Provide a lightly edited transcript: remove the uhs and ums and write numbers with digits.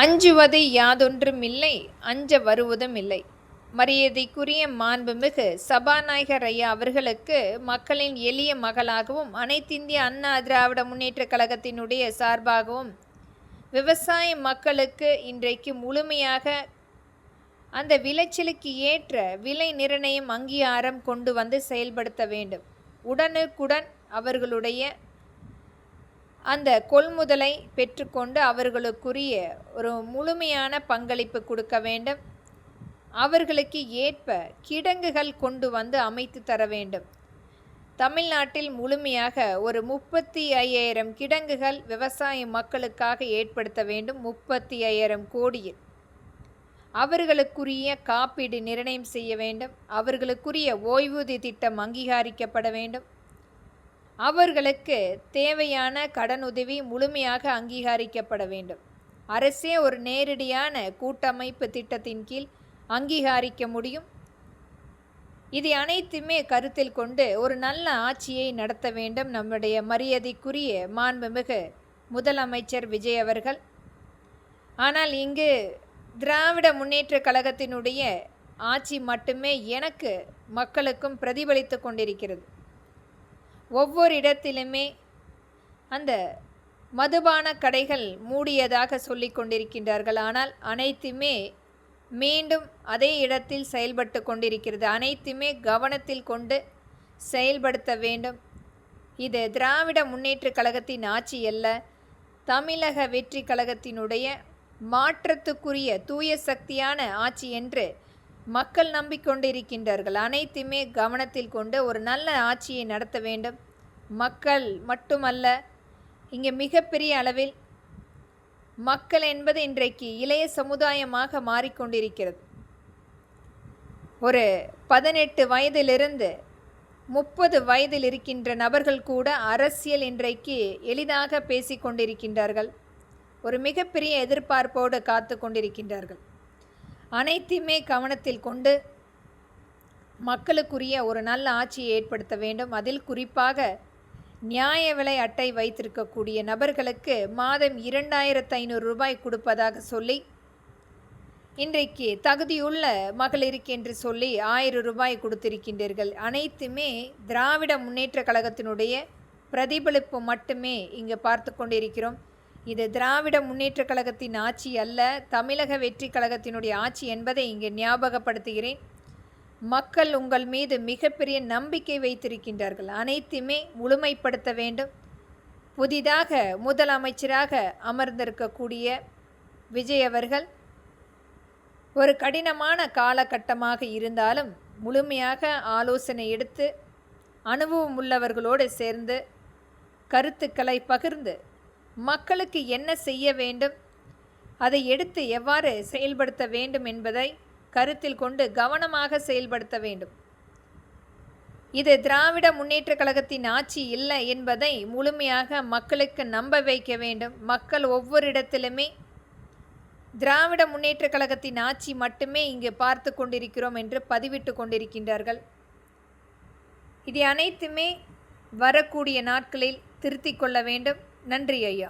அஞ்சுவது யாதொன்றுமில்லை, அஞ்ச வருவதும் இல்லை. மரியாதைக்குரிய மாண்புமிகு சபாநாயகர் ஐயா அவர்களுக்கு மக்களின் எளிய மகளாகவும் அனைத்திந்திய அண்ணா திராவிட முன்னேற்றக் கழகத்தினுடைய சார்பாகவும் விவசாய மக்களுக்கு இன்றைக்கு முழுமையாக அந்த விளைச்சலுக்கு ஏற்ற விலை நிர்ணயம் அங்கீகாரம் கொண்டு வந்து செயல்படுத்த வேண்டும். உடனுக்குடன் அவர்களுடைய அந்த கொள்முதலை பெற்றுக்கொண்டு அவர்களுக்குரிய ஒரு முழுமையான பங்களிப்பு கொடுக்க வேண்டும். அவர்களுக்கு ஏற்ப கிடங்குகள் கொண்டு வந்து அமைத்து தர வேண்டும். தமிழ்நாட்டில் முழுமையாக ஒரு 35,000 கிடங்குகள் விவசாய மக்களுக்காக ஏற்படுத்த வேண்டும். 35,000 கோடியில் அவர்களுக்குரிய காப்பீடு நிர்ணயம் செய்ய வேண்டும். அவர்களுக்குரிய ஓய்வூதிய திட்டம் அங்கீகரிக்கப்பட வேண்டும். அவர்களுக்கு தேவையான கடனுதவி முழுமையாக அங்கீகரிக்கப்பட வேண்டும். அரசே ஒரு நேரடியான கூட்டமைப்பு திட்டத்தின் கீழ் அங்கீகரிக்க முடியும். இது அனைத்துமே கருத்தில் கொண்டு ஒரு நல்ல ஆட்சியை நடத்த வேண்டும் நம்முடைய மரியாதைக்குரிய மாண்புமிகு முதலமைச்சர் விஜய் அவர்கள். ஆனால் இங்கு திராவிட முன்னேற்றக் கழகத்தினுடைய ஆட்சி மட்டுமே எனக்கு மக்களுக்கும் பிரதிபலித்து கொண்டிருக்கிறது. ஒவ்வொரு இடத்திலுமே அந்த மதுபான கடைகள் மூடியதாக சொல்லி கொண்டிருக்கின்றார்கள். ஆனால் அனைத்துமே மீண்டும் அதே இடத்தில் செயல்பட்டு கொண்டிருக்கிறது. அனைத்துமே கவனத்தில் கொண்டு செயல்படுத்த வேண்டும். இது திராவிட முன்னேற்றக் கழகத்தின் ஆட்சி அல்ல, தமிழக வெற்றி கழகத்தினுடைய மாற்றத்துக்குரிய தூய சக்தியான ஆட்சி என்று மக்கள் நம்பிக்கொண்டிருக்கின்றார்கள். அனைத்துமே கவனத்தில் கொண்டு ஒரு நல்ல ஆட்சியை நடத்த வேண்டும். மக்கள் மட்டுமல்ல, இங்கே மிகப்பெரிய அளவில் மக்கள் என்பது இன்றைக்கு இளைய சமுதாயமாக மாறிக்கொண்டிருக்கிறது. ஒரு 18 வயதிலிருந்து 30 வயதில் இருக்கின்ற நபர்கள் கூட அரசியல் இன்றைக்கு எளிதாக பேசிக்கொண்டிருக்கின்றார்கள். ஒரு மிகப்பெரிய எதிர்பார்ப்போடு காத்து கொண்டிருக்கின்றார்கள். அனைத்தையுமே கவனத்தில் கொண்டு மக்களுக்குரிய ஒரு நல்ல ஆட்சியை ஏற்படுத்த வேண்டும். அதில் குறிப்பாக நியாய விலை அட்டை வைத்திருக்கக்கூடிய நபர்களுக்கு மாதம் 2,500 ரூபாய் கொடுப்பதாக சொல்லி இன்றைக்கு தகுதியுள்ள மகளிருக்கு என்று சொல்லி 1000 ரூபாய் கொடுத்திருக்கின்றீர்கள். அனைத்துமே திராவிட முன்னேற்ற கழகத்தினுடைய பிரதிபலிப்பு மட்டுமே இங்கு பார்த்து கொண்டிருக்கிறோம். இது திராவிட முன்னேற்ற கழகத்தின் ஆட்சி அல்ல, தமிழக வெற்றி கழகத்தினுடைய ஆட்சி என்பதை இங்கே ஞாபகப்படுத்துகிறேன். மக்கள் உங்கள் மீது மிகப்பெரிய நம்பிக்கை வைத்திருக்கின்றார்கள். அனைத்துமே முழுமைப்படுத்த வேண்டும். புதிதாக முதலமைச்சராக அமர்ந்திருக்கக்கூடிய விஜய் அவர்கள் ஒரு கடினமான காலகட்டமாக இருந்தாலும் முழுமையாக ஆலோசனை எடுத்து அனுபவம் உள்ளவர்களோடு சேர்ந்து கருத்துக்களை பகிர்ந்து மக்களுக்கு என்ன செய்ய வேண்டும், அதை எடுத்து எவ்வாறு செயல்படுத்த வேண்டும் என்பதை கருத்தில் கொண்டு கவனமாக செயல்படுத்த வேண்டும். இது திராவிட முன்னேற்ற கழகத்தின் ஆட்சி இல்லை என்பதை முழுமையாக மக்களுக்கு நம்ப வைக்க வேண்டும். மக்கள் ஒவ்வொரு இடத்திலுமே திராவிட முன்னேற்ற கழகத்தின் ஆட்சி மட்டுமே இங்கு பார்த்து கொண்டிருக்கிறோம் என்று பதிவிட்டு கொண்டிருக்கின்றார்கள். இது அனைத்துமே வரக்கூடிய நாட்களில் திருத்திக் கொள்ள வேண்டும். நன்றி ஐயா.